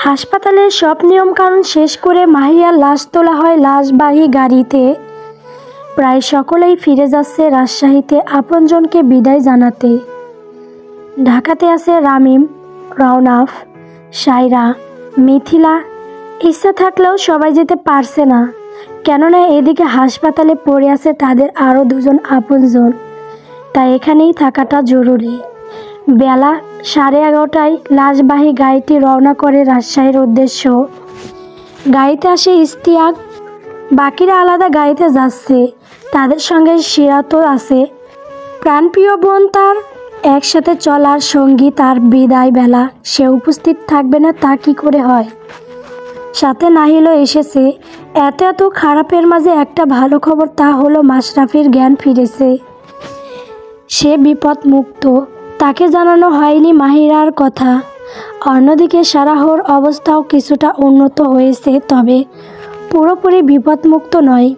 হাসপাতালের সব নিয়মকানুন শেষ করে মাহিয়ার লাশ তোলা হয় লাশবাহী গাড়িতে। প্রায় সকলেই ফিরে যাচ্ছে রাজশাহীতে আপনজনকে বিদায় জানাতে। ঢাকাতে আছে রামিম, রওনাফ, সায়রা, মিথিলা। ইচ্ছা থাকলেও সবাই যেতে পারছে না, কেননা এদিকে হাসপাতালে পড়ে আছে তাদের আরও দুজন আপনজন। তাই এখানেই থাকাটা জরুরি। বেলা 11:30টায় লাশবাহী গাড়িটি রওনা করে রাজশাহীর উদ্দেশ্য। গাড়িতে আসে ইশতিয়াক, বাকিরা আলাদা গাড়িতে যাচ্ছে। তাদের সঙ্গে সিরাতও আছে, প্রাণপ্রিয় বোন তার। একসাথে চলার সঙ্গী তার বিদায় বেলা, সে উপস্থিত থাকবে না তা কি করে হয়। সাথে নাহিলও এসেছে। এত এত খারাপের মাঝে একটা ভালো খবর, তা হলো মাশরাফির জ্ঞান ফিরেছে, সে বিপদ মুক্ত। তাকে জানানো হয়নি মাহিরার কথা। অন্যদিকে সারাহর অবস্থাও কিছুটা উন্নত হয়েছে, তবে পুরোপুরি বিপদমুক্ত নয়।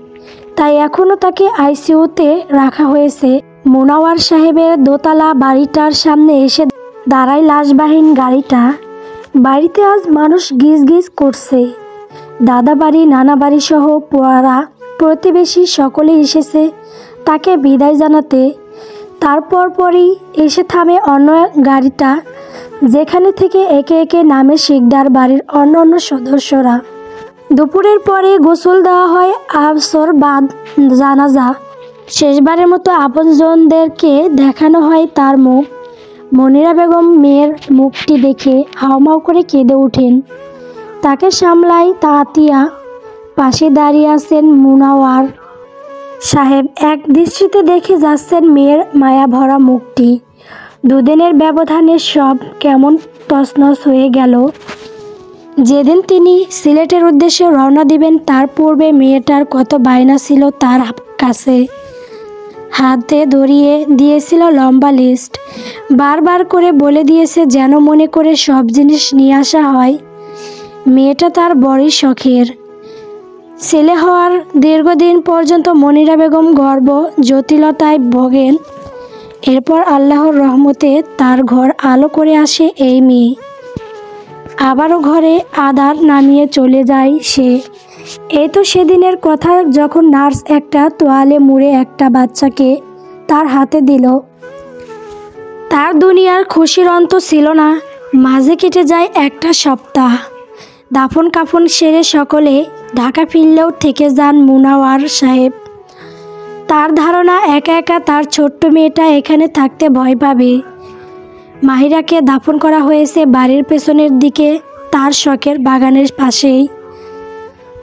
তাই এখনও তাকে আইসিইউতে রাখা হয়েছে। মোনাওয়ার সাহেবের দোতলা বাড়িটার সামনে এসে দাঁড়ায় লাশবাহীন গাড়িটা। বাড়িতে আজ মানুষ গিজ গিজ করছে। দাদা বাড়ি, নানা বাড়ি সহ পাড়া প্রতিবেশী সকলে এসেছে তাকে বিদায় জানাতে। তারপর পরই এসে থামে অন্য গাড়িটা, যেখানে থেকে একে একে নামে শিকদার বাড়ির অন্য অন্য সদস্যরা। দুপুরের পরে গোসল দেওয়া হয়, আসর বাদ জানাজা। শেষবারের মতো আপনজনদেরকে দেখানো হয় তার মুখ। মনিরা বেগম মেয়ের মুখটি দেখে হাউমাউ করে কেঁদে ওঠেন। তাকে সামলায় তাতিয়া। পাশে দাঁড়িয়ে আছেন মুনাওয়ার সাহেব, এক দৃষ্টিতে দেখে যাচ্ছেন মেয়ের মায়া ভরা মুখটি। দুদিনের ব্যবধানে সব কেমন তছনছ হয়ে গেল। যেদিন তিনি সিলেটের উদ্দেশ্যে রওনা দিবেন, তার পূর্বে মেয়েটার কত বায়না ছিল তার কাছে। হাতে ধরিয়ে দিয়েছিল লম্বা লিস্ট, বারবার করে বলে দিয়েছে যেন মনে করে সব জিনিস নিয়ে আসা হয়। মেয়েটা তার বড়ই শখের। ছেলে হওয়ার দীর্ঘদিন পর্যন্ত মনিরা বেগম গর্ভ জটিলতায় ভোগেন। এরপর আল্লাহর রহমতে তার ঘর আলো করে আসে এই মেয়ে। আবারও ঘরে আধার নামিয়ে চলে যায় সে। এই তো সেদিনের কথা, যখন নার্স একটা তোয়ালে মুড়ে একটা বাচ্চাকে তার হাতে দিল। তার দুনিয়ার খুশির অন্ত ছিল না। মাঝে কেটে যায় একটা সপ্তাহ। দাফন কাফন সেরে সকলে ঢাকা ফিরলেও থেকে যান মুনাওয়ার সাহেব। তার ধারণা একা একা তার ছোট্ট মেয়েটা এখানে থাকতে ভয় পাবে। মাহিরাকে দাফন করা হয়েছে বাড়ির পেছনের দিকে, তার শখের বাগানের পাশেই।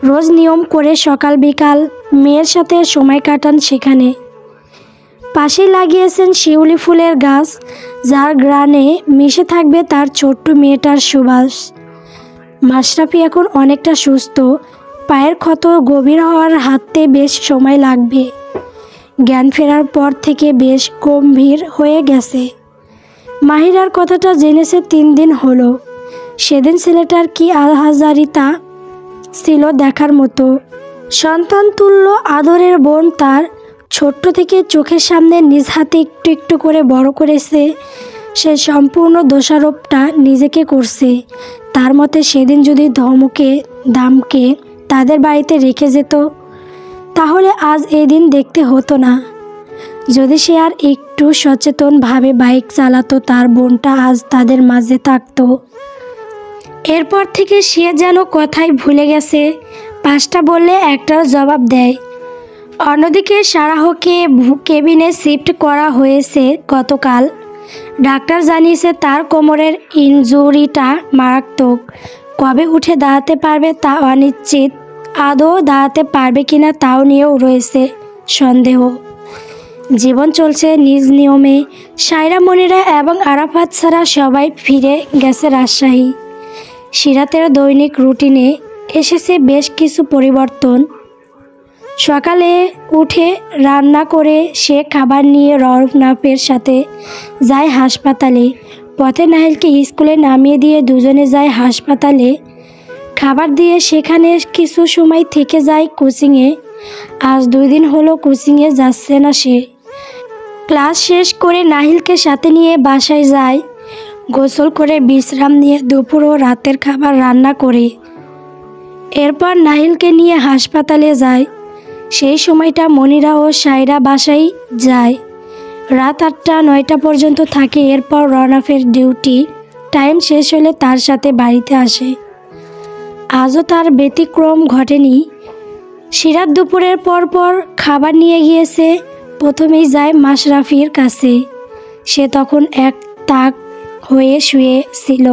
রোজ নিয়ম করে সকাল বিকাল মেয়ের সাথে সময় কাটান সেখানে। পাশেই লাগিয়েছেন শিউলি ফুলের গাছ, যার গ্রানে মিশে থাকবে তার ছোট্ট মেয়েটার সুবাস। মাশরাফি এখন অনেকটা সুস্থ। পায়ের ক্ষত গভীর হওয়ার হাঁটতে বেশ সময় লাগবে। জ্ঞান ফেরার পর থেকে বেশ গম্ভীর হয়ে গেছে। মাহিরার কথাটা জেনেছে 3 দিন হলো। সেদিন ছেলেটার কি আহাজারিতা ছিল দেখার মতো। সন্তান তুল্য আদরের বোন তার, ছোট্ট থেকে চোখের সামনে নিজ হাতে একটু একটু করে বড় করেছে। সে সম্পূর্ণ দোষারোপটা নিজেকে করছে। তার মতে সেদিন যদি ধমকে দামকে তাদের বাড়িতে রেখে যেত, তাহলে আজ এই দিন দেখতে হতো না। যদি সে আর একটু সচেতনভাবে বাইক চালাতো, তার বোনটা আজ তাদের মাঝে থাকতো। এরপর থেকে সে যেন কথাই ভুলে গেছে। 5টা বললে একটার জবাব দেয়। অন্যদিকে সারাহকে কেবিনে শিফট করা হয়েছে গতকাল। ডাক্তার জানিয়েছে তার কোমরের ইনজুরিটা মারাত্মক। কবে উঠে দাঁড়াতে পারবে তা অনিশ্চিত। আদৌ দাঁড়াতে পারবে কিনা তাও নিয়েও রয়েছে সন্দেহ। জীবন চলছে নিজ নিয়মে। সায়রা, মনিরা এবং আরাফাত ছাড়া সবাই ফিরে গেছে রাজশাহী। সিরাতের দৈনিক রুটিনে এসেছে বেশ কিছু পরিবর্তন। সকালে উঠে রান্না করে সে খাবার নিয়ে রওনাফের সাথে যায় হাসপাতালে। পথে নাহিলকে স্কুলে নামিয়ে দিয়ে দুজনে যায় হাসপাতালে। খাবার দিয়ে সেখানে কিছু সময় থেকে যায় কোচিংয়ে। আজ 2 দিন হলো কোচিংয়ে যাচ্ছে না সে। ক্লাস শেষ করে নাহিলকে সাথে নিয়ে বাসায় যায়। গোসল করে বিশ্রাম নিয়ে দুপুর ও রাতের খাবার রান্না করে এরপর নাহিলকে নিয়ে হাসপাতালে যায়। সেই সময়টা মনিরা ও সায়রা বাসায় যায়। রাত 8টা-9টা পর্যন্ত থাকে। এরপর রনফের ডিউটি টাইম শেষ হলে তার সাথে বাড়িতে আসে। আজও তার ব্যতিক্রম ঘটেনি। সিরাত দুপুরের পর খাবার নিয়ে গিয়েছে। প্রথমেই যায় মাশরাফির কাছে। সে তখন এক তাক হয়ে শুয়ে ছিল।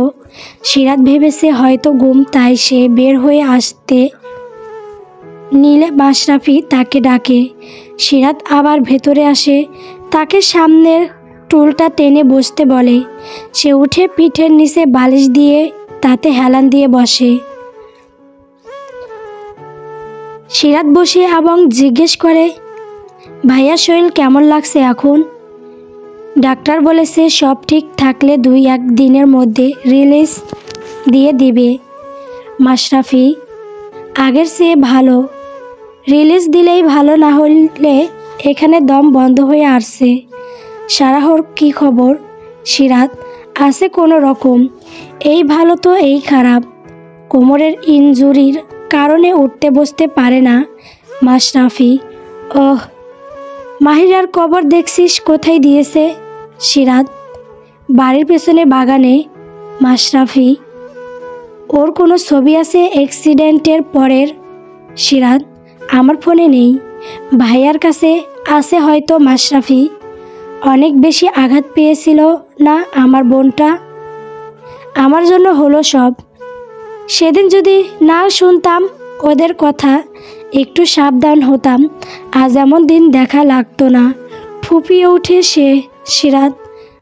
সিরাত ভেবেছে হয়তো ঘুম, তাই সে বের হয়ে আসতে নিলে মাশরাফি তাকে ডাকে। সিরাত আবার ভেতরে আসে, তাকে সামনের টুলটা টেনে বসতে বলে। সে উঠে পিঠের নিচে বালিশ দিয়ে তাতে হেলান দিয়ে বসে। সিরাত বসে এবং জিজ্ঞেস করে, ভাইয়ার শরীর কেমন লাগছে এখন? ডাক্তার বলেছে সব ঠিক থাকলে 2-1 দিনের মধ্যে রিলিজ দিয়ে দিবে। মাশরাফি, আগের চেয়ে ভালো। রিলিজ দিলেই ভালো, না হলে এখানে দম বন্ধ হয়ে আসছে। সারাহর কি খবর? সিরাত, আছে কোনো রকম। এই ভালো তো এই খারাপ। কোমরের ইনজুরির কারণে উঠতে বসতে পারে না। মাশরাফি, ওহ, মাহিরার কবর দেখছিস কোথায় দিয়েছে? সিরাত, বাড়ির পেছনে বাগানে। মাশরাফি, ওর কোনো ছবি আছে অ্যাক্সিডেন্টের পরের? সিরাত, আমার ফোনে নেই। ভাইয়ার কাছে আছে হয়তো। মাশরাফি, অনেক বেশি আঘাত পেয়েছিল না আমার বোনটা? আমার জন্য হলো সব। সেদিন যদি না শুনতাম ওদের কথা, একটু সাবধান হতাম, আজ এমন দিন দেখা লাগতো না। ফুপিয়ে উঠে সে। সিরাত,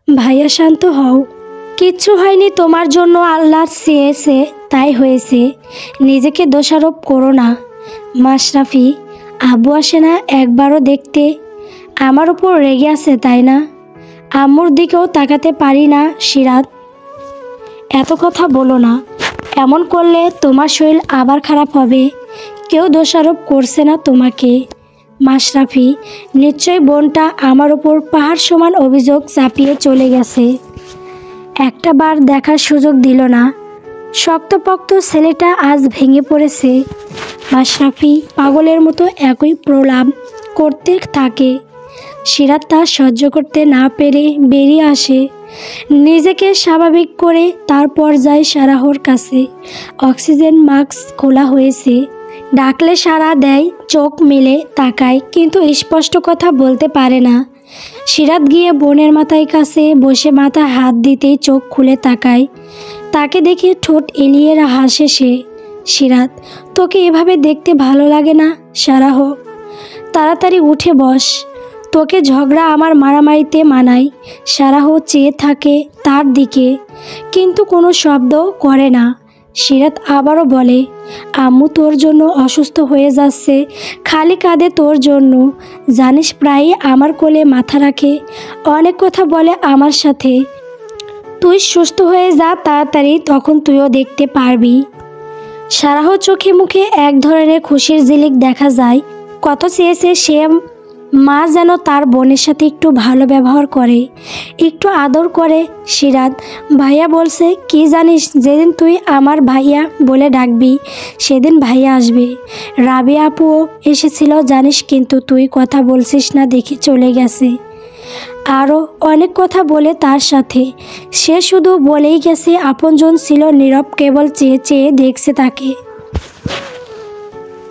ভাইয়া শান্ত হও। কিচ্ছু হয়নি, তোমার জন্য আল্লাহ চেয়েছে তাই হয়েছে। নিজেকে দোষারোপ করো না। মাশরাফি, আব্বু আসে না একবারও দেখতে? আমার উপর রেগে আছে তাই না? আম্মুর দিকেও তাকাতে পারি না। সিরাত, এত কথা বলো না। এমন করলে তোমার শরীর আবার খারাপ হবে। কেউ দোষারোপ করছে না তোমাকে। মাশরাফি, নিশ্চয়ই বোনটা আমার উপর পাহাড় সমান অভিযোগ চাপিয়ে চলে গেছে। একটা বার দেখার সুযোগ দিল না। শক্তপোক্ত ছেলেটা আজ ভেঙে পড়েছে। মাশরাফি পাগলের মতো একই প্রলাপ করতে থাকে। সিরাত তা সহ্য করতে না পেরে বেরিয়ে আসে। নিজেকে স্বাভাবিক করে তারপর যায় সারাহর কাছে। অক্সিজেন মাস্ক খোলা হয়েছে। ডাকলে সাড়া দেয়, চোখ মেলে তাকায়, কিন্তু স্পষ্ট কথা বলতে পারে না। সিরাত গিয়ে বোনের মাথায় কাছে বসে মাথা হাত দিতেই চোখ খুলে তাকায়। তাকে দেখে ঠোঁট এলিয়ে হাসে সে। সিরাত, তোকে এভাবে দেখতে ভালো লাগে না? সারাহ, তাড়াতাড়ি উঠে বস। তোকে ঝগড়া আমার মারামারিতে মানায়। সারাহ চেয়ে থাকে তার দিকে, কিন্তু কোনো শব্দ করে না। সিরাত আবারও বলে, আম্মু তোর জন্য অসুস্থ হয়ে যাচ্ছে, খালি কাঁদে তোর জন্য। জানিস, প্রায়ই আমার কোলে মাথা রাখে, অনেক কথা বলে আমার সাথে। তুই সুস্থ হয়ে যা তাড়াতাড়ি, তখন তুইও দেখতে পারবি। সারাহ চোখে মুখে এক ধরনের খুশির ঝিলিক দেখা যায়। কত চেয়েছে সে মা যেন তার বোনের সাথে একটু ভালো ব্যবহার করে, একটু আদর করে। সিরাত, ভাইয়া বলছে কি জানিস, যেদিন তুই আমার ভাইয়া বলে ডাকবি সেদিন ভাইয়া আসবে। রাবিয়া আপুও এসেছিল জানিস, কিন্তু তুই কথা বলছিস না দেখে চলে গেছে। আরও অনেক কথা বলে তার সাথে। সে শুধু বলেই গেছে। আপনজন ছিল নীরব, কেবল চেয়ে চেয়ে দেখছে তাকে।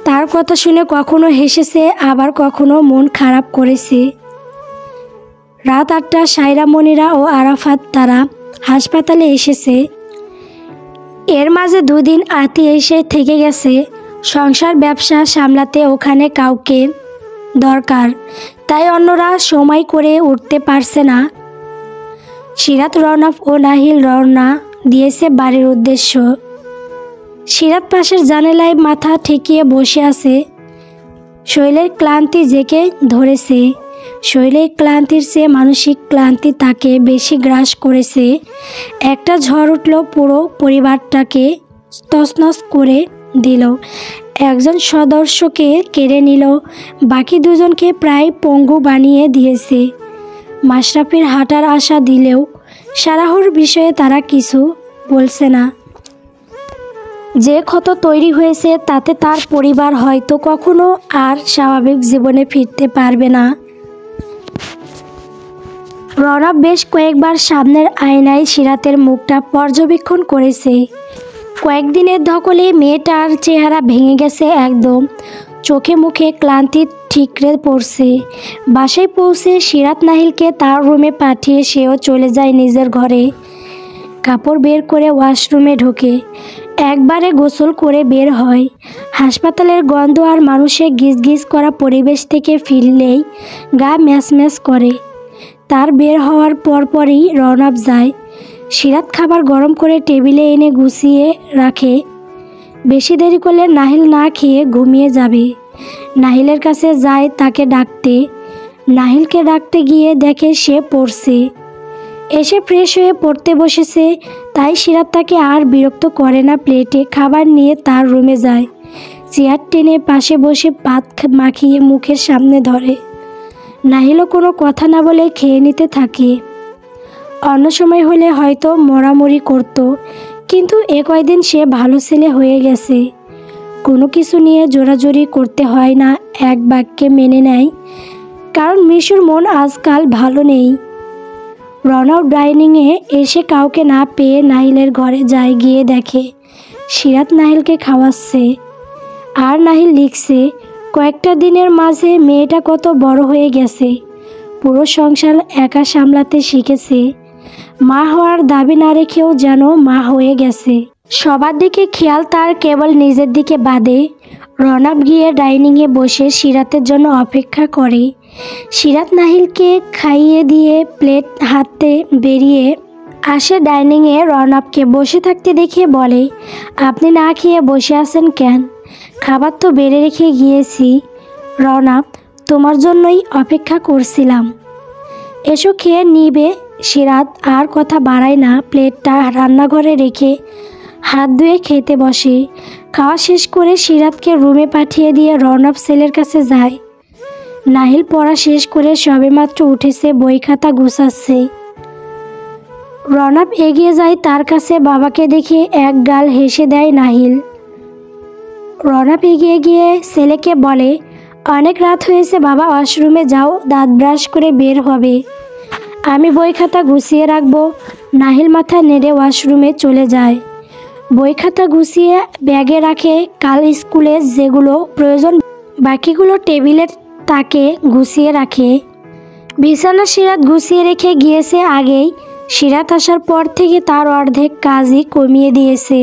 তার কথা শুনে কখনো হেসেছে, আবার কখনো মন খারাপ করেছে। রাত 8টা। সায়রা, মনিরা ও আরাফাত তারা হাসপাতালে এসেছে। এর মাঝে 2 দিন আতি এসে থেকে গেছে। সংসার ব্যবসা সামলাতে ওখানে কাউকে দরকার, তাই অন্যরা সময় করে উঠতে পারছে না। সিরাত, রনফ ও নাহিল রওনা দিয়েছে বাড়ির উদ্দেশ্য। সিরাত পাশের জানালায় মাথা ঠেকিয়ে বসে আছে। শরীরের ক্লান্তি জেঁকে ধরেছে। শরীরের ক্লান্তির চেয়ে মানসিক ক্লান্তি তাকে বেশি গ্রাস করেছে। একটা ঝড় উঠল, পুরো পরিবারটাকে তছনছ করে দিল। একজন সদস্যকে কেড়ে নিল, বাকি 2জনকে প্রায় পঙ্গু বানিয়ে দিয়েছে। মাশরাফির হাঁটার আশা দিলেও সারাহর বিষয়ে তারা কিছু বলছে না। যে ক্ষত তৈরি হয়েছে তাতে তার পরিবার হয়তো কখনো আর স্বাভাবিক জীবনে ফিরতে পারবে না। রনব বেশ কয়েকবার সামনের আয়নায় সিরাতের মুখটা পর্যবেক্ষণ করেছে। কয়েকদিনের ধকলে মেয়েটার চেহারা ভেঙে গেছে একদম, চোখে মুখে ক্লান্তি ঠিকরে পড়ছে। বাসায় পৌঁছে সিরাত নাহিলকে তার রুমে পাঠিয়ে সেও চলে যায় নিজের ঘরে। কাপড় বের করে ওয়াশরুমে ঢোকে, একবারে গোসল করে বের হয়। হাসপাতালের গন্ধ আর মানুষের গিজগিজ করা পরিবেশ থেকে ফিরলেই গা ম্যাচ করে। তার বের হওয়ার পরপরই রনব যায়। সিরাত খাবার গরম করে টেবিলে এনে গুছিয়ে রাখে। বেশি দেরি করলে নাহিল না খেয়ে ঘুমিয়ে যাবে। নাহিলের কাছে যায় তাকে ডাকতে। নাহিলকে ডাকতে গিয়ে দেখে সে পড়ছে। এসে ফ্রেশ হয়ে পড়তে বসেছে, তাই সিরাত তাকে আর বিরক্ত করে না। প্লেটে খাবার নিয়ে তার রুমে যায়। চেয়ার টেনে পাশে বসে ভাত মাখিয়ে মুখের সামনে ধরে। নাহিলও কোনো কথা না বলে খেয়ে নিতে থাকে। অন্য সময় হলে হয়তো মরামরি করত, কিন্তু এ কয়দিন সে ভালো ছেলে হয়ে গেছে। কোনো কিছু নিয়ে জোরাজোরি করতে হয় না, এক বাক্যে মেনে নেয়। কারণ মিশুর মন আজকাল ভালো নেই। রনব ডাইনিংয়ে এসে কাউকে না পেয়ে নাহিলের ঘরে যায়। গিয়ে দেখে সিরাত নাহিলকে খাওয়াচ্ছে আর নাহিল লিখছে, কয়েকটা দিনের মাঝে মেয়েটা কত বড় হয়ে গেছে, পুরো সংসার একা সামলাতে শিখেছে। মা হওয়ার দাবি না রেখেও যেন মা হয়ে গেছে। সবার দিকে খেয়াল তার, কেবল নিজের দিকে বাদে। রনব গিয়ে ডাইনিংয়ে বসে সিরাতের জন্য অপেক্ষা করে। সিরাত নাহিলকে খাইয়ে দিয়ে প্লেট হাতে বেরিয়ে আসে ডাইনিংয়ে। রনবকে বসে থাকতে দেখে বলে, আপনি না খেয়ে বসে আছেন কেন? খাবার তো বেড়ে রেখে গিয়েছি। রনব, তোমার জন্যই অপেক্ষা করছিলাম, এসো খেয়ে নিবে। সিরাত আর কথা বাড়ায় না, প্লেটটা রান্নাঘরে রেখে হাত ধুয়ে খেতে বসে। খাওয়া শেষ করে সিরাতকে রুমে পাঠিয়ে দিয়ে রনব ছেলের কাছে যায়। নাহিল পড়া শেষ করে সবেমাত্র উঠেছে, বই খাতা গুছাচ্ছে। রনব এগিয়ে যায় তার কাছে। বাবাকে দেখে এক গাল হেসে দেয় নাহিল। রনব এগিয়ে গিয়ে ছেলেকে বলে, অনেক রাত হয়েছে বাবা, ওয়াশরুমে যাও, দাঁত ব্রাশ করে বের হবে, আমি বই খাতা গুছিয়ে রাখবো। নাহিল মাথা নেড়ে ওয়াশরুমে চলে যায়। বই খাতা গুছিয়ে ব্যাগে রাখে। কাল স্কুলে যেগুলো প্রয়োজন বাকিগুলো টেবিলের তাকে গুছিয়ে রাখে। বিছানা সিরাত গুছিয়ে রেখে গিয়েছে আগেই। সিরাত আসার পর থেকে তার অর্ধেক কাজই কমিয়ে দিয়েছে।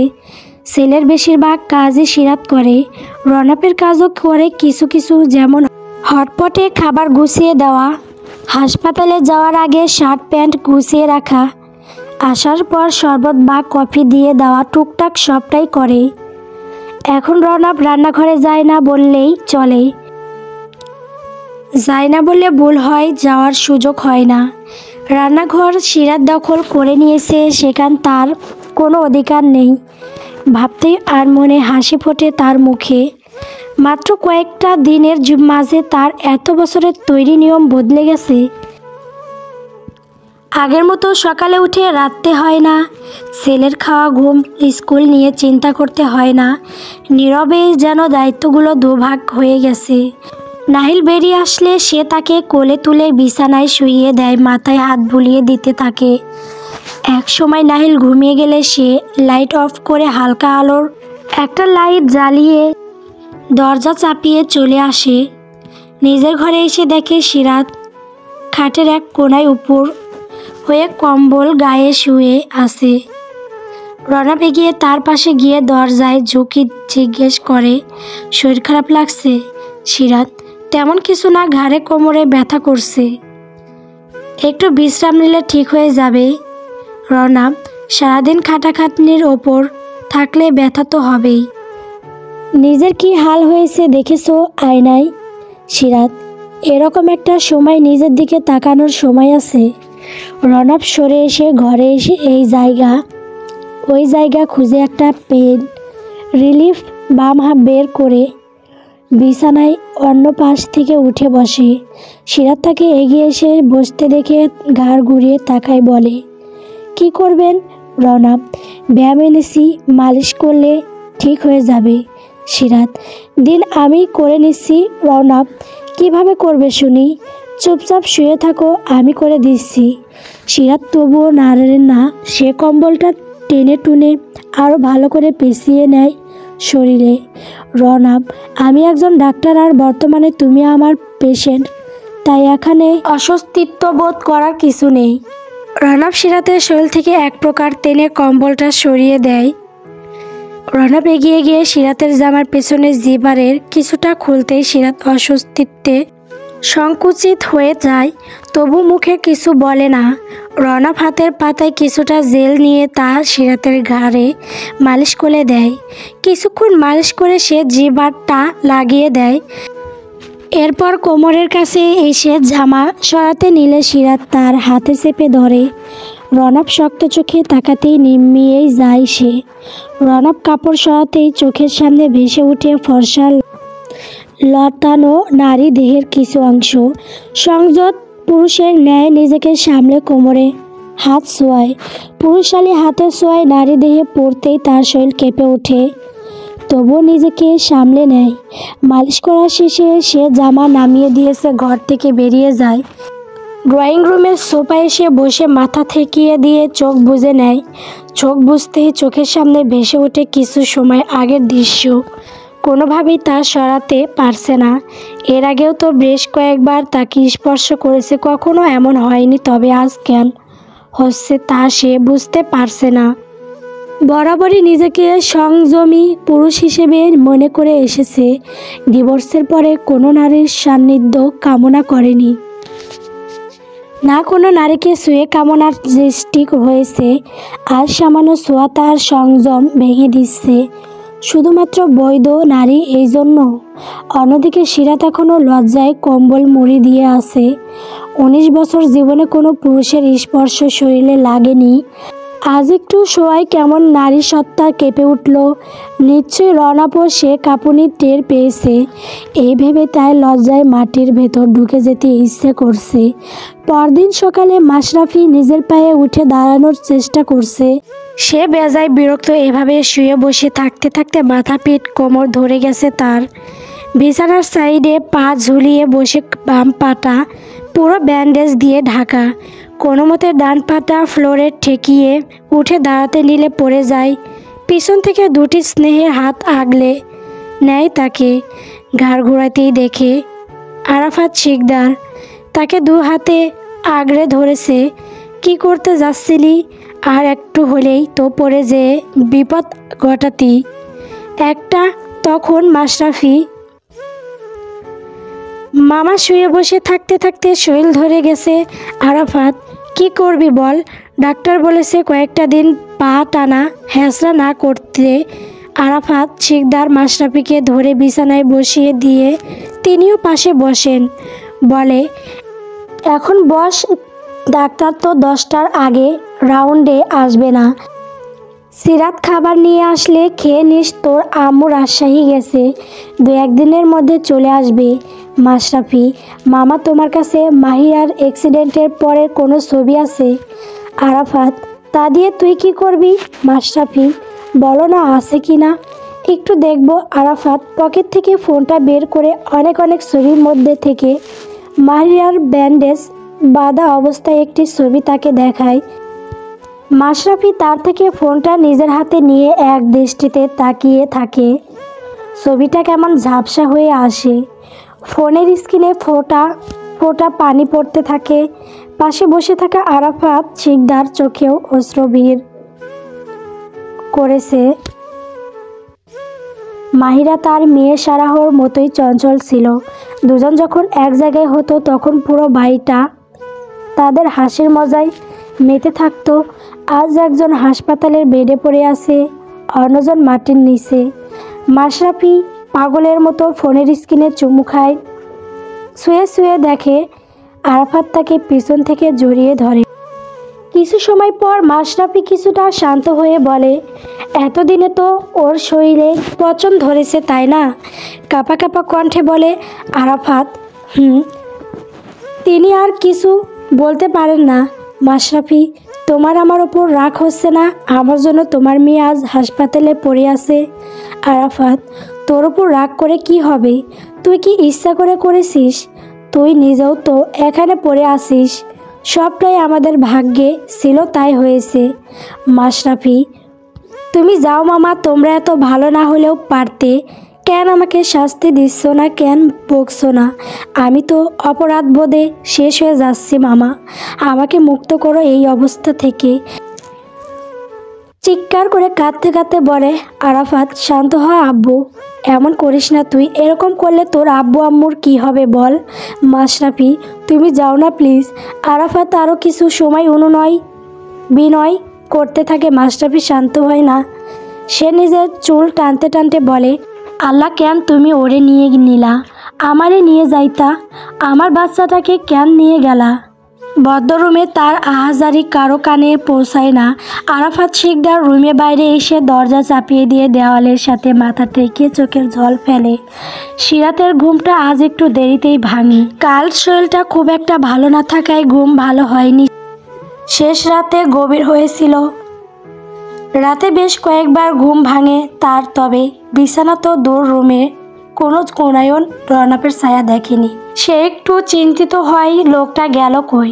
ছেলের বেশিরভাগ কাজই সিরাত করে। রনবের কাজও করে কিছু কিছু, যেমন হটপটে খাবার গুছিয়ে দেওয়া, হাসপাতালে যাওয়ার আগে শার্ট প্যান্ট গুছিয়ে রাখা, আসার পর শরবত বা কফি দিয়ে দেওয়া, টুকটাক সবটাই করে। এখন রনব রান্নাঘরে যায় না বললেই চলে। যায় না বললে ভুল হয়, যাওয়ার সুযোগ হয় না। রান্নাঘর সিরাত দখল করে নিয়েছে, সেখান তার কোনো অধিকার নেই। ভাবতেই আর মনে হাসি ফোটে তার মুখে। মাত্র কয়েকটা দিনের মাঝে তার এত বছরের তৈরি নিয়ম বদলে গেছে। আগের মতো সকালে উঠে রাখতে হয় না, ছেলের খাওয়া, ঘুম, স্কুল নিয়ে চিন্তা করতে হয় না। নীরবে যেন দায়িত্বগুলো দুভাগ হয়ে গেছে। নাহিল বেরিয়ে আসলে সে তাকে কোলে তুলে বিছানায় শুইয়ে দেয়, মাথায় হাত বুলিয়ে দিতে থাকে। এক সময় নাহিল ঘুমিয়ে গেলে সে লাইট অফ করে হালকা আলোর একটা লাইট জ্বালিয়ে দরজা চাপিয়ে চলে আসে। নিজের ঘরে এসে দেখে সিরাত খাটের এক কোণায় উপর হয়ে কম্বল গায়ে শুয়ে আছে। রনব এগিয়ে তার পাশে গিয়ে দরজায় ঝুঁকি জিজ্ঞেস করে, শরীর খারাপ লাগছে? সিরাত, তেমন কিছু না, ঘাড়ে কোমরে ব্যথা করছে, একটু বিশ্রাম নিলে ঠিক হয়ে যাবে। রনব, সারাদিন খাটাখাটনির ওপর থাকলে ব্যথা তো হবেই। নিজের কি হাল হয়েছে দেখেছো আয়নায়? সিরাত, এরকম একটা সময় নিজের দিকে তাকানোর সময় আছে? রনব সরে এসে ঘরে এসে ওই জায়গা খুঁজে একটা পেন রিলিফ বাম হাত বের করে বিছানায় অন্য পাশ থেকে উঠে বসে। সিরাত তাকে এগিয়ে এসে বসতে দেখে ঘাড় ঘুরিয়ে তাকায়, বলে, কি করবেন? রনব: ব্যায়াম এনেছি, মালিশ করলে ঠিক হয়ে যাবে। সিরাত: দিন আমি করে নিচ্ছি। রনব: কিভাবে করবে শুনি? চুপচাপ শুয়ে থাকো, আমি করে দিচ্ছি। সিরাত তবুও নাড়ে না। সে কম্বলটা টেনে টুনে আরও ভালো করে পেঁচিয়ে নেয় শরীরে। রনব: আমি একজন ডাক্তার আর বর্তমানে তুমি আমার পেশেন্ট, তাই এখানে অস্বস্তিত্ব বোধ করার কিছু নেই। রনব সিরাতের শরীর থেকে এক প্রকার টেনে কম্বলটা সরিয়ে দেয়। রনব এগিয়ে গিয়ে সিরাতের জামার পেছনে জিবারের কিছুটা খুলতেই সিরাত অস্বস্তিতে সংকুচিত হয়ে যায়, তবু মুখে কিছু বলে না। রনব হাতের পাতায় কিছুটা জেল নিয়ে তা সিরাতের ঘাড়ে মালিশ করে দেয়। কিছুক্ষণ মালিশ করে সে জিবারটা লাগিয়ে দেয়। এরপর কোমরের কাছে এসে জামা সরাতে নিলে সিরাত তার হাতে চেপে ধরে। রনব শক্ত চোখে তাকাতেই নিমিয়েই যায় সে। রনব কাপড় সরাতেই চোখের সামনে ভেসে উঠে ফর্সা লতানো নারী দেহের কিছু অংশ। সংযত পুরুষের ন্যায় নিজেকে সামলে কোমরে হাত ছোঁয়ায়। পুরুষালী হাতের ছোঁয়ায় নারী দেহে পড়তেই তার শরীর কেঁপে ওঠে, তবুও নিজেকে সামলে নেয়। মালিশ করা শেষে সে জামা নামিয়ে দিয়েছে, ঘর থেকে বেরিয়ে যায়। ড্রয়িং রুমের সোফায় এসে বসে মাথা ঠেকিয়ে দিয়ে চোখ বুজে নেয়। চোখ বুজতেই চোখের সামনে ভেসে ওঠে কিছু সময় আগের দৃশ্য। কোনোভাবেই তা সরাতে পারছে না। এর আগেও তো বেশ কয়েকবার তাকে স্পর্শ করেছে, কখনো এমন হয়নি, তবে আজ কেন হচ্ছে তা সে বুঝতে পারছে না। বরাবরই নিজেকে সংযমী পুরুষ হিসেবে মনে করে এসেছে। ডিভোর্সের পরে কোনো নারীর সান্নিধ্য কামনা করেনি, না কোনো নারীকে ছুঁয়ে কামনার সৃষ্টি হয়েছে। আর সামান্য ছোঁয়া তার সংযম ভেঙে দিচ্ছে। শুধুমাত্র বৈধ নারী এই জন্য। অন্যদিকে সিরাত এখনও লজ্জায় কম্বল মুড়ি দিয়ে আছে। 19 বছর জীবনে কোনো পুরুষের স্পর্শ শরীরে লাগেনি। আজ একটু শোয়ায় কেমন নারী সত্তা কেঁপে উঠল। নিশ্চয়ই রনবও সে কাঁপুনি টের পেয়েছে। এই ভেবে তাই লজ্জায় মাটির ভেতর ঢুকে যেতে ইচ্ছে করছে। পরদিন সকালে মাশরাফি নিজের পায়ে উঠে দাঁড়ানোর চেষ্টা করছে। সে বেজায় বিরক্ত। এভাবে শুয়ে বসে থাকতে থাকতে মাথা, পিঠ, কোমর ধরে গেছে তার। বিছানার সাইডে পা ঝুলিয়ে বসে, বাম পাটা পুরো ব্যান্ডেজ দিয়ে ঢাকা। কোনো মতে ডান পাটা ফ্লোরে ঠেকিয়ে উঠে দাঁড়াতে নিলে পড়ে যায়। পিছন থেকে দুটি স্নেহের হাত আগলে নেয় তাকে। ঘাড় ঘোরাতেই দেখে আরাফাত শিকদার তাকে দু হাতে আগড়ে ধরেছে। কি করতে যাচ্ছিলি? আর একটু হলেই তো পড়ে যেয়ে বিপদ ঘটাতি একটা। তখন মাশরাফি মামা শুয়ে বসে থাকতে থাকতে শরীর ধরে গেছে। আরাফাত: কি করবি বল? ডাক্তার বলেছে কয়েকটা দিন পা টানা হ্যাঁচড়া না করতে। আরাফাত শিকদার মাশরাফিকে ধরে বিছানায় বসিয়ে দিয়ে তিনিও পাশে বসেন। বলে, এখন বস, ডাক্তার তো 10টার আগে রাউন্ডে আসবে না। সিরাত খাবার নিয়ে আসলে খেয়ে নিস, তোর আম্মু রাজশাহী গেছে, 2-1 দিনের মধ্যে চলে আসবে। মাশরাফি: মামা, তোমার কাছে মাহিরার অ্যাক্সিডেন্টের পরের কোনো ছবি আছে? আরাফাত: তা দিয়ে তুই কি করবি? মাশরাফি: বলো না আছে কি না, একটু দেখব। আরাফাত পকেট থেকে ফোনটা বের করে অনেক ছবির মধ্যে থেকে মাহিরার ব্যান্ডেজ বাঁধা অবস্থায় একটি ছবি তাকে দেখায়। মাশরাফি তার থেকে ফোনটা নিজের হাতে নিয়ে এক দৃষ্টিতে তাকিয়ে থাকে। ছবিটা কেমন ঝাপসা হয়ে আসে। ফোনের স্ক্রিনে ফোঁটা ফোঁটা পানি পড়তে থাকে। পাশে বসে থাকা আরাফাত শিকদার চোখেও অশ্রু ভিড় করেছে। মাহিরা তার মেয়ে সারাহর মতোই চঞ্চল ছিল। দুজন যখন এক জায়গায় হতো তখন পুরো বাড়িটা তাদের হাসির মজায় মেতে থাকতো। আজ একজন হাসপাতালের বেডে পড়ে আছে, অন্যজন মাটির নিচে। মাশরাফি পাগলের মতো ফোনের স্ক্রিনে চুমু খায়। শুয়ে শুয়ে দেখে আরাফাত তাকে পিছন থেকে জড়িয়ে ধরে। কিছু সময় পর মাশরাফি কিছুটা শান্ত হয়ে বলে, এতদিনে তো ওর শরীরে পচন ধরেছে তাই না? কাঁপা কাঁপা কণ্ঠে বলে আরাফাত। তিনি আর কিছু বলতে পারেন না। মাশরাফি তোমার আমার ওপর রাগ হচ্ছে না? আমার জন্য তোমার মেয়ে আজ হাসপাতালে পড়ে আছে। আরাফাত, তোর ওপর রাগ করে কি হবে? তুই কি ইচ্ছা করে করেছিস? তুই নিজেও তো এখানে পড়ে আসিস। সবটাই আমাদের ভাগ্যে ছিল, তাই হয়েছে। মাশরাফি, তুমি যাও মামা, তোমরা এত ভালো না হলেও পারতে। কেন আমাকে শাস্তি দিচ্ছ না? কেন বকছো না? আমি তো অপরাধ বোধে শেষ হয়ে যাচ্ছি মামা। আমাকে মুক্ত করো এই অবস্থা থেকে। চিৎকার করে কাঁদতে কাঁদতে বলে আরাফাত। শান্ত হ আব্বু, এমন করিস না তুই। এরকম করলে তোর আব্বু আম্মুর কি হবে বল? মাশরাফি, তুমি যাও না প্লিজ। আরাফাত আরও কিছু সময় বিনয় করতে থাকে। মাশরাফি শান্ত হয় না। সে নিজের চুল টানতে টানতে বলে, আল্লাহ, কেন তুমি ওরে নিয়ে নিলা? আমারে নিয়ে যাইতা। আমার বাচ্চাটাকে কেন নিয়ে গেলা? বদ্ধ রুমে তার আহাজারি কারো কানে পৌঁছায় না। আরাফাত শিকদার রুমে বাইরে এসে দরজা চাপিয়ে দিয়ে দেওয়ালের সাথে মাথা ঠেকে চোখের জল ফেলে। সিরাতের ঘুমটা আজ একটু দেরিতেই ভাঙে। কাল শরীরটা খুব একটা ভালো না থাকায় ঘুম ভালো হয়নি। শেষ রাতে গভীর হয়েছিল। রাতে বেশ কয়েকবার ঘুম ভাঙে তার, তবে বিছানা তো দূর, রুমে কোনো কোনায়ন রৌনকের ছায়া দেখেনি। সে একটু চিন্তিত হয়, লোকটা গেল কই?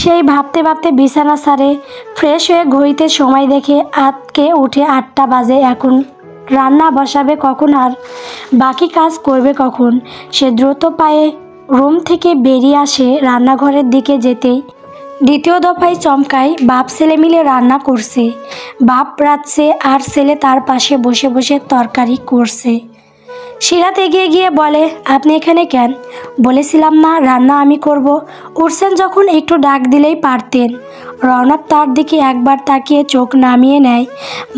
সেই ভাবতে ভাবতে বিছানা ছাড়ে। ফ্রেশ হয়ে ঘড়িতে সময় দেখে আটকে উঠে 8টা বাজে। এখন রান্না বসাবে কখন আর বাকি কাজ করবে কখন? সে দ্রুত পায়ে রুম থেকে বেরিয়ে আসে। রান্নাঘরের দিকে যেতেই দ্বিতীয় দফায় চমকায়। বাপ ছেলে মিলে রান্না করছে। বাপ রাঁধছে আর ছেলে তার পাশে বসে বসে তরকারি করছে। সিরাত এগিয়ে গিয়ে বলে, আপনি এখানে কেন? বলেছিলাম না রান্না আমি করব? উঠছেন যখন একটু ডাক দিলেই পারতেন। রৌনক তার দিকে একবার তাকিয়ে চোখ নামিয়ে নেয়।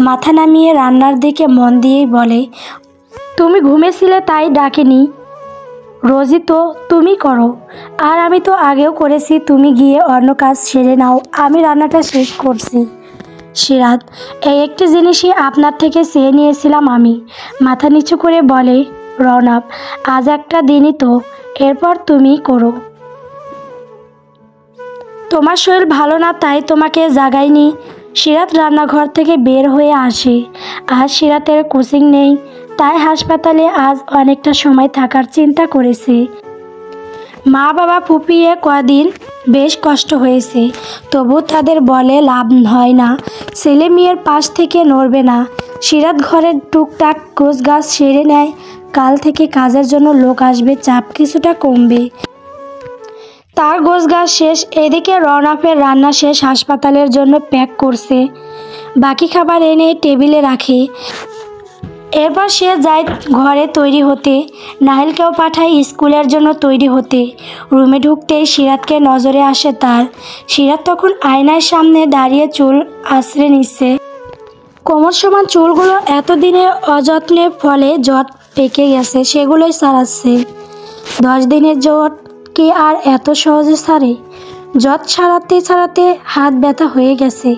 মাথা নামিয়ে রান্নার দিকে মন দিয়েই বলে, তুমি ঘুমেছিলে তাই ডাকেনি। রোজই তো তুমি করো, আর আমি তো আগেও করেছি। তুমি গিয়ে অন্য কাজ সেরে নাও, আমি রান্নাটা শেষ করছি। সিরাত, এই একটি জিনিসই আপনার থেকে চেয়ে নিয়েছিলাম আমি। মাথা নিচু করে বলে রৌনক, আজ একটা দিনই তো, এরপর তুমি করো। তোমার শরীর ভালো না তাই তোমাকে জাগাইনি। সিরাত রান্নাঘর থেকে বের হয়ে আসে। আজ সিরাতের কোচিং নেই, তাই হাসপাতালে আজ অনেকটা সময় থাকার চিন্তা করেছে। মা বাবা ফুপিয়ে কদিন বেশ কষ্ট হয়েছে, তবু তাদের বলে লাভ হয় না। ছেলে মেয়ের পাশ থেকে নড়বে না। সিরাত ঘরের টুকটাক গোছগাছ সেরে নেয়। কাল থেকে কাজের জন্য লোক আসবে, চাপ কিছুটা কমবে। তার গোছগাছ শেষ। এদিকে রৌনকের রান্না শেষ, হাসপাতালের জন্য প্যাক করছে। বাকি খাবার এনে টেবিলে রাখে। এরপর সে যায় ঘরে তৈরি হতে। নাহিলকেও পাঠায় স্কুলের জন্য তৈরি হতে। রুমে ঢুকতেই সিরাতকে নজরে আসে তার। সিরাত তখন আয়নার সামনে দাঁড়িয়ে চুল আঁচড়ে নিচ্ছে। কোমর সমান চুলগুলো এতদিনে অযত্নের ফলে জট পেকে গেছে, সেগুলোই সারাচ্ছে। 10 দিনের জট কি আর এত সহজে ছাড়ে? জট ছাড়াতে ছাড়াতে হাত ব্যথা হয়ে গেছে।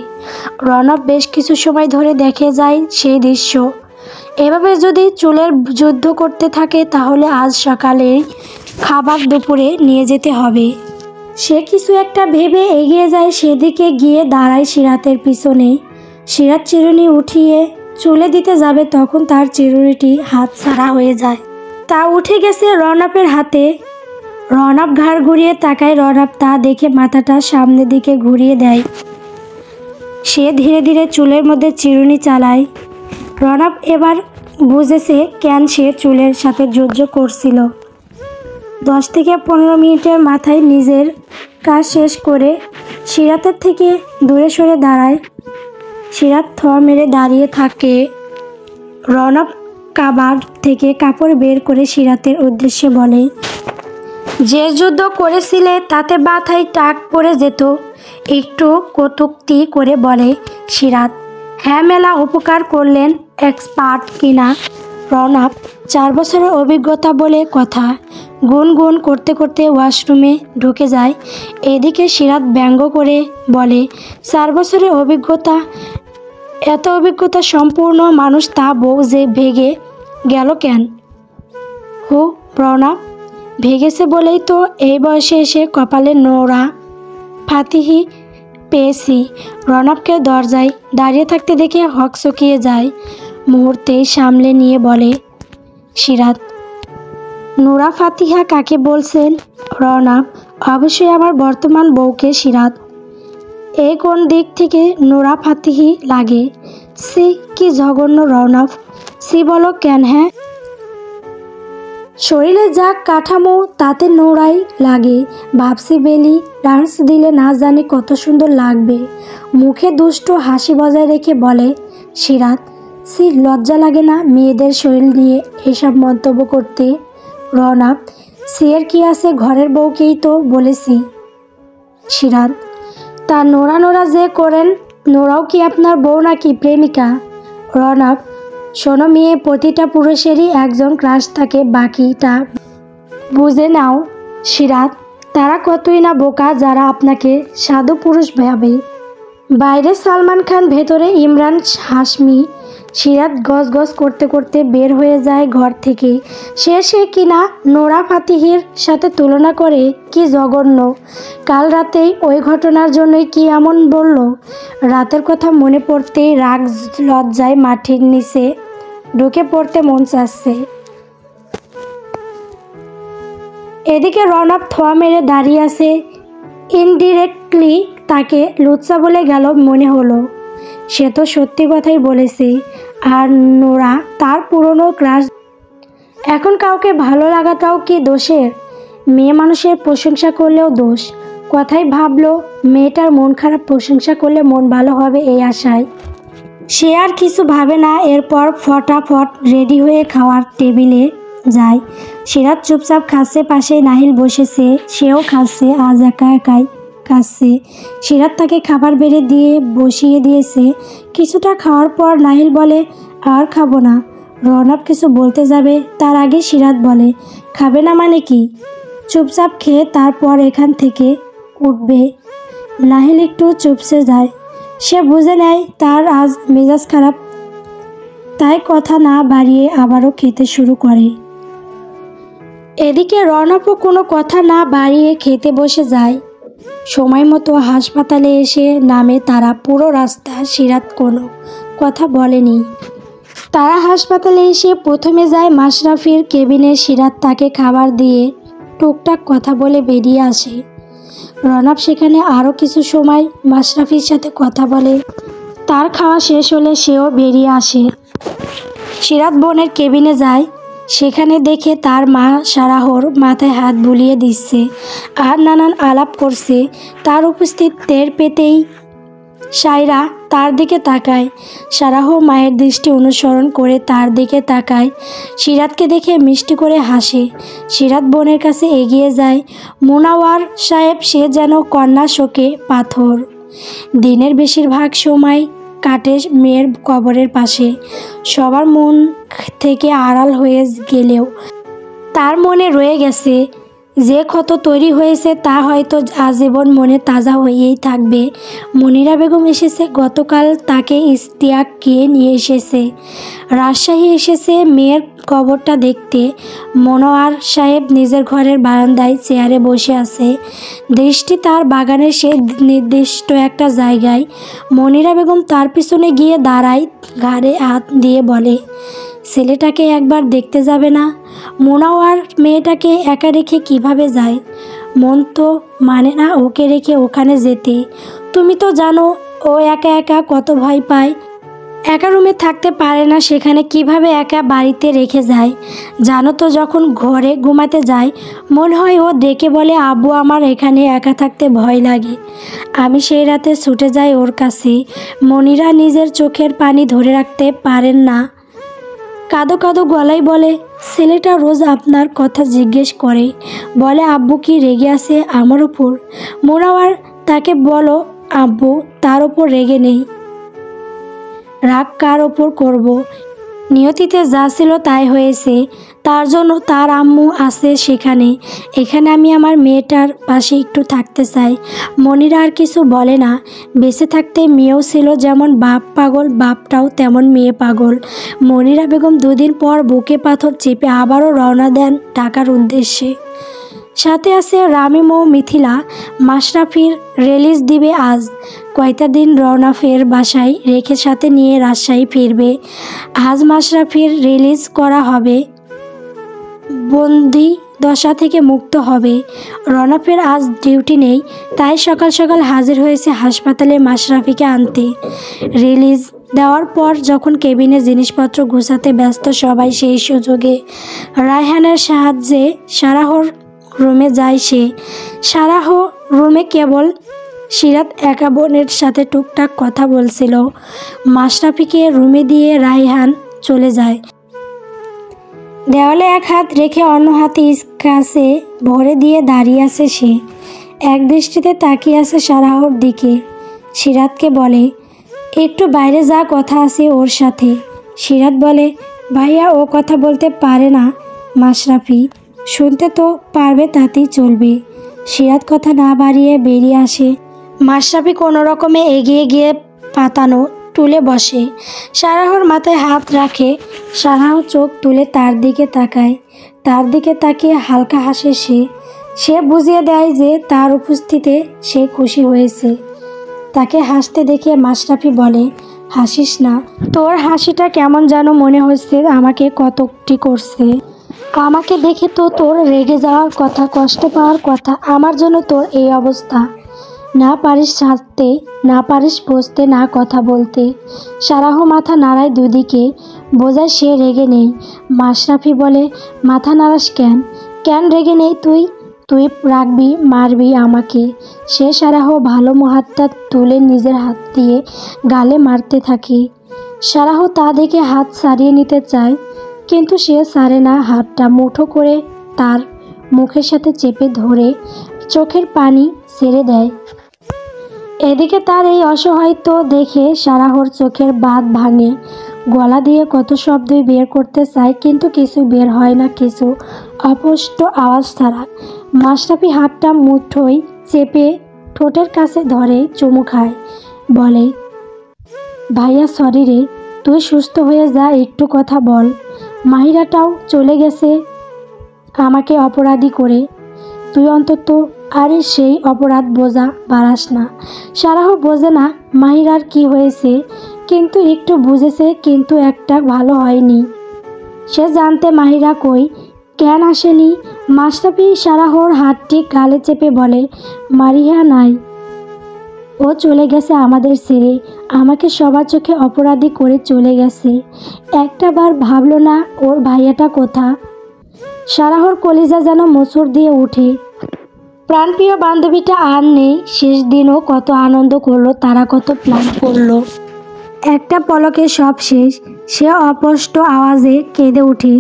রৌনক বেশ কিছু সময় ধরে দেখে যায় সেই দৃশ্য। এভাবে যদি চুলের যুদ্ধ করতে থাকে তাহলে আজ সকালেই খাবার দুপুরে নিয়ে যেতে হবে। সে কিছু একটা ভেবে এগিয়ে যায়। সেদিকে গিয়ে দাঁড়ায় সিরাতের পিছনে। সিরাত চিরুনি উঠিয়ে চুলে দিতে যাবে, তখন তার চিরুনিটি হাত ছাড়া হয়ে যায়। তা উঠে গেছে রৌনকের হাতে। রৌনক ঘাড় ঘুরিয়ে তাকায়। রৌনক তা দেখে মাথাটা সামনের দিকে ঘুরিয়ে দেয়। সে ধীরে ধীরে চুলের মধ্যে চিরুনি চালায়। রৌনক এবার বুঝেছে কেন সে চুলের সাথে যুদ্ধ করছিল। 10 থেকে 15 মিনিটের মাথায় নিজের কাজ শেষ করে সিরাতের থেকে দূরে সরে দাঁড়ায়। সিরাত থ মেরে দাঁড়িয়ে থাকে। রৌনক কাবার থেকে কাপড় বের করে সিরাতের উদ্দেশ্যে বলে, যে যুদ্ধ করেছিলে তাতে মাথায় টাক পড়ে যেত। একটু কটূক্তি করে বলে সিরাত। হ্যাঁ, মেলা উপকার করলেন। এক্সপার্ট কিনা রৌনক। 4 বছরের অভিজ্ঞতা বলে কথা। গুনগুন করতে করতে ওয়াশরুমে ঢুকে যায়। এদিকে সিরাত ব্যঙ্গ করে বলে, 4 বছরের অভিজ্ঞতা? এত অভিজ্ঞতা সম্পূর্ণ মানুষ তা বউ যে ভেগে গেল কেন? রৌনক ভেগেছে বলেই তো এই বয়সে এসে কপালে নোরা ফাতিহি পেয়েছি। রনবকে দরজায় দাঁড়িয়ে থাকতে দেখে হকচকিয়ে যায়। মুহূর্তেই সামলে নিয়ে বলে, সিরাত। নূরা ফাতিহা কাকে বলছেন? রনব, অবশ্যই আমার বর্তমান বউকে সিরাত। এই কোন দিক থেকে নূরা ফাতিহি লাগে? সি কি জঘন্য রনব, সি বলো কেন? হ্যাঁ, শরীরে যা কাঠামো তাতে নোড়াই লাগে। ভাবছি বেলি ডান্স দিলে না জানি কত সুন্দর লাগবে। মুখে দুষ্ট হাসি বজায় রেখে বলে সিরাত, সি লজ্জা লাগে না মেয়েদের শরীর নিয়ে এসব মন্তব্য করতে? রনব, সিয়ের কি আছে, ঘরের বউকেই তো বলেছি। সিরাত, তা নোরা নোরা যে করেন, নোরাও কি আপনার বউ নাকি প্রেমিকা? রনব, শোনো মেয়ে, প্রতিটা পুরুষেরই একজন ক্রাশ থাকে, বাকিটা বুঝে নাও। সিরাত, তারা কতই না বোকা যারা আপনাকে সাধু পুরুষ ভাবে। বাইরে সালমান খান, ভেতরে ইমরান হাশমি। সিরাত গজগজ করতে করতে বের হয়ে যায় ঘর থেকে। সে কিনা নোরা ফাতিহির সাথে তুলনা করে, কি জঘন্য! কাল রাতেই ওই ঘটনার জন্যই কি এমন বলল? রাতের কথা মনে পড়তেই রাগ লজ্জায় মাটির নিচে ঢুকে পড়তে মন চাচ্ছে। এদিকে রনব থোয়া মেরে দাঁড়িয়ে আছে। ইনডিরেক্টলি তাকে লুচ্চা বলে গেল মনে হলো। সে তো সত্যি কথাই বলেছে। আর নোরা তার পুরনো ক্রাশ। এখন কাউকে ভালো লাগাটাও কি দোষের? মেয়ে মানুষের প্রশংসা করলেও দোষ। কথাই ভাবলো মেয়েটার মন খারাপ, প্রশংসা করলে মন ভালো হবে এই আশায়। সে আর কিছু ভাবে না। এরপর ফটাফট রেডি হয়ে খাওয়ার টেবিলে যায়। সিরাত চুপচাপ খাচ্ছে, পাশে নাহিল বসেছে, সেও খাচ্ছে। আজ একা একাই খাচ্ছে। সিরাত তাকে খাবার বেড়ে দিয়ে বসিয়ে দিয়েছে। কিছুটা খাওয়ার পর নাহিল বলে, আর খাবো না। রনব কিছু বলতে যাবে, তার আগে সিরাত বলে, খাবে না মানে কি? চুপচাপ খেয়ে তারপর এখান থেকে উঠবে। নাহিল একটু চুপসে যায়। সে বুঝে নেয় তার আজ মেজাজ খারাপ, তাই কথা না বাড়িয়ে আবারও খেতে শুরু করে। এদিকে রনবও কোনো কথা না বাড়িয়ে খেতে বসে যায়। সময় মতো হাসপাতালে এসে নামে তারা। পুরো রাস্তা সিরাত কোনো কথা বলেনি। তারা হাসপাতালে এসে প্রথমে যায় মাশরাফির কেবিনে। সিরাত তাকে খাবার দিয়ে টুকটাক কথা বলে বেরিয়ে আসে। রনব সেখানে আরও কিছু সময় মাশরাফির সাথে কথা বলে। তার খাওয়া শেষ হলে সেও বেরিয়ে আসে। সিরাত বোনের কেবিনে যায়। সেখানে দেখে তার মা সারাহর মাথায় হাত বুলিয়ে দিচ্ছে আর নানান আলাপ করছে। তার উপস্থিত টের পেতেই সায়রা তার দিকে তাকায়। সারাহ মায়ের দৃষ্টি অনুসরণ করে তার দিকে তাকায়। সিরাতকে দেখে মিষ্টি করে হাসে। সিরাত বোনের কাছে এগিয়ে যায়। মুনাওয়ার সাহেব সে যেন কন্যা শোকে পাথর। দিনের বেশিরভাগ সময় কাটে মেয়ের কবরের পাশে। সবার মন থেকে আড়াল হয়ে গেলেও তার মনে রয়ে গেছে। যে ক্ষত তৈরি হয়েছে তা হয়তো আজীবন মনে তাজা হয়েই থাকবে। মনিরা বেগম এসেছে গতকাল, তাকে ইশতিয়াক গিয়ে নিয়ে এসেছে। রাজশাহী এসেছে মেয়ের কবরটা দেখতে। মনোয়ার সাহেব নিজের ঘরের বারান্দায় চেয়ারে বসে আছে। দৃষ্টি তার বাগানের সে নির্দিষ্ট একটা জায়গায়। মনিরা বেগম তার পিছনে গিয়ে দাঁড়ায়, ঘাড়ে হাত দিয়ে বলে, ছেলেটাকে একবার দেখতে যাবে না? মোনাওয়ার মেয়েটাকে একা রেখে কিভাবে যায়? মন তো মানে না ওকে রেখে ওখানে যেতে। তুমি তো জানো ও একা একা কত ভয় পায়। একা রুমে থাকতে পারে না, সেখানে কিভাবে একা বাড়িতে রেখে যায় জানো তো? যখন ঘরে ঘুমাতে যায় মনে হয় ও ডেকে বলে, আব্বু আমার এখানে একা থাকতে ভয় লাগে। আমি সেই রাতে ছুটে যাই ওর কাছে। মনিরা নিজের চোখের পানি ধরে রাখতে পারেন না। কাঁদো কাঁদো গলায় বলে, ছেলেটা রোজ আপনার কথা জিজ্ঞেস করে, বলে আব্বু কি রেগে আছে আমার উপর? মোনাওয়ার তাকে বলো, আব্বু তার ওপর রেগে নেই। রাগ কার ওপর করব? নিয়তিতে যা ছিল তাই হয়েছে। তার জন্য তার আম্মু আছে সেখানে। এখানে আমি আমার মেয়েটার পাশে একটু থাকতে চাই। মনিরা আর কিছু বলে না। বেঁচে থাকতে মেয়েও ছিল যেমন বাপ পাগল, বাপটাও তেমন মেয়ে পাগল। মনিরা বেগম দুদিন পর বুকে পাথর চেপে আবারও রওনা দেন ঢাকার উদ্দেশ্যে। সাথে আছে রামিম ও মিথিলা। মাশরাফির রিলিজ দিবে আজ। কয়টা দিন রওনা ফের বাসায় রেখে সাথে নিয়ে রাজশাহী ফিরবে। আজ মাশরাফির রিলিজ করা হবে, বন্দি দশা থেকে মুক্ত হবে। রনফের আজ ডিউটি নেই, তাই সকাল সকাল হাজির হয়েছে হাসপাতালে মাশরাফিকে আনতে। রিলিজ দেওয়ার পর যখন কেবিনে জিনিসপত্র গুছাতে ব্যস্ত সবাই, সেই সুযোগে রায়হানের সাহায্যে সারাহর রুমে যায় সে। সারাহ রুমে কেবল সিরাত একা বোনের সাথে টুকটাক কথা বলছিল। মাশরাফিকে রুমে দিয়ে রায়হান চলে যায়। দেওয়ালে এক হাত রেখে অন্য হাতে কাছে ভরে দিয়ে দাঁড়িয়ে আছে সে। এক দৃষ্টিতে তাকিয়ে আছে সারাহর দিকে। সিরাতকে বলে, একটু বাইরে যা, কথা আছে ওর সাথে। সিরাত বলে, ভাইয়া ও কথা বলতে পারে না। মাশরাফি, শুনতে তো পারবে, তাতেই চলবে। সিরাত কথা না বাড়িয়ে বেরিয়ে আসে। মাশরাফি কোনো রকমে এগিয়ে গিয়ে পাতানো টুলে বসে। সারাহর মাথায় হাত রাখে। সারাহ চোখ তুলে তার দিকে তাকায়। তার দিকে তাকিয়ে হালকা হাসে সে বুঝিয়ে দেয় যে তার উপস্থিতিতে সে খুশি হয়েছে। তাকে হাসতে দেখে মাশরাফি বলে, হাসিস না, তোর হাসিটা কেমন যেন মনে হচ্ছে আমাকে কটূক্তি করছে। আমাকে দেখে তো তোর রেগে যাওয়ার কথা, কষ্ট পাওয়ার কথা। আমার জন্য তোর এই অবস্থা। না পারিস হাসতে, না পারিস বসতে, না কথা বলতে। সারাহ মাথা নাড়ায় দুদিকে, বোঝায় সে রেগে নেই। মাশরাফি বলে, মাথা নাড়াস কেন রেগে নেই তুই? তুই রাখবি, মারবি আমাকে? সে সারাহ ভালো হাতটা তুলে নিজের হাত দিয়ে গালে মারতে থাকে। সারাহ তা দেখে হাত ছাড়িয়ে নিতে চায়, কিন্তু সে ছাড়ে না। হাতটা মুঠো করে তার মুখের সাথে চেপে ধরে চোখের পানি ছেড়ে দেয়। এদিকে তার এই অসহায়ত্ব দেখে সারাহর চোখের বাঁধ ভাঙে। গলা দিয়ে কত শব্দই বের করতে চায়, কিন্তু কিছু বের হয় না, কিছু অস্পষ্ট আওয়াজ ছাড়া। মাশরাফি হাতটা মুঠোয় চেপে ঠোঁটের কাছে ধরে চুমু খায়। বলে, ভাইয়া সরি রে, তুই সুস্থ হয়ে যা, একটু কথা বল। মাহিরাটাও চলে গেছে আমাকে অপরাধী করে, তুই অন্তত আরে সেই অপরাধ বোঝা বাড়াস না। সারাহ বোঝে না মাহিরার কি হয়েছে, কিন্তু একটু বুঝেছে, কিন্তু একটা ভালো হয়নি। সে জানতে মাহিরা কই, কেন আসেনি। মাশরাফি সারাহর হাতটি গালে চেপে বলে, মারিয়া নাই, ও চলে গেছে আমাদের ছেড়ে, আমাকে সবার চোখে অপরাধী করে চলে গেছে। একটা বার ভাবলো না ওর ভাইয়াটা কোথা। সারাহর কলিজা যেন মোচড় দিয়ে ওঠে। প্রাণপ্রিয় বান্ধবীটা আর নেই। শেষ দিনও কত আনন্দ করলো তারা, কত প্ল্যান করলো। একটা পলকে সব শেষ। সে অস্পষ্ট আওয়াজে কেঁদে ওঠে,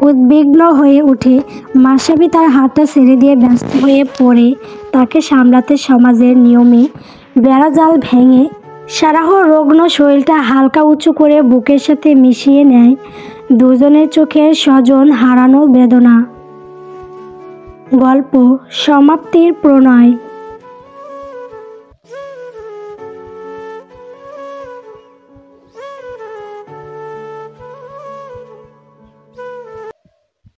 উদ্বিগ্ন হয়ে ওঠে। মাশরাফি তার হাতটা ছেড়ে দিয়ে ব্যস্ত হয়ে পড়ে তাকে সামলাতে। সমাজের নিয়মে বেড়াজাল ভেঙে সারাহ রগ্ন শরীরটা হালকা উঁচু করে বুকের সাথে মিশিয়ে নেয়। দুজনের চোখের স্বজন হারানো বেদনা। গল্প সমাপ্তির প্রণয়।